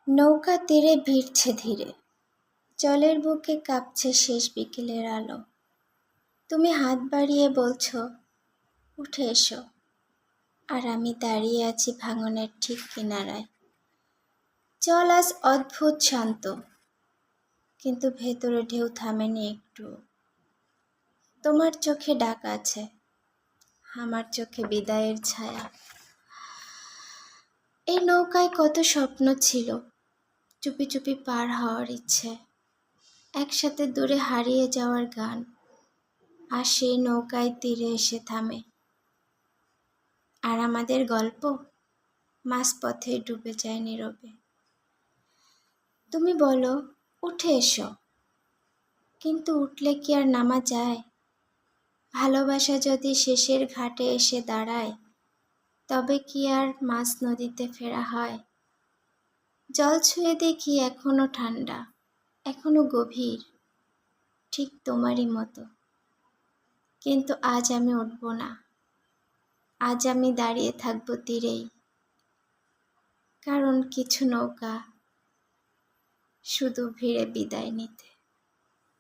নৌকা তীরে ভিড়ছে ধীরে, জলের বুকে কাঁপছে শেষ বিকেলের আলো। তুমি হাত বাড়িয়ে বলছো, উঠে এসো, আর আমি দাঁড়িয়ে আছি ভাঙনের ঠিক কিনারায়। জল আজ অদ্ভুত শান্ত, কিন্তু ভেতরে ঢেউ থামেনি একটু। তোমার চোখে ডাক আছে, আমার চোখে বিদায়ের ছায়া। এই নৌকায় কত স্বপ্ন ছিল, চুপি চুপি পার হওয়ার ইচ্ছে, একসাথে দূরে হারিয়ে যাওয়ার গান। আর সেই নৌকায় তীরে এসে থামে, আর আমাদের গল্প মাঝপথে ডুবে যায় নীরবে। তুমি বলো, উঠে এসো, কিন্তু উঠলে কি আর নামা যায়? ভালোবাসা যদি শেষের ঘাটে এসে দাঁড়ায়, তবে কি আর মাঝ নদীতে ফেরা হয়? জল ছুঁয়ে দেখি এখনো ঠান্ডা, এখনো গভীর, ঠিক তোমারই মতো। কিন্তু আজ আমি উঠব না, আজ আমি দাঁড়িয়ে থাকবো তীরেই, কারণ কিছু নৌকা শুধু ভিড়ে বিদায় নিতে।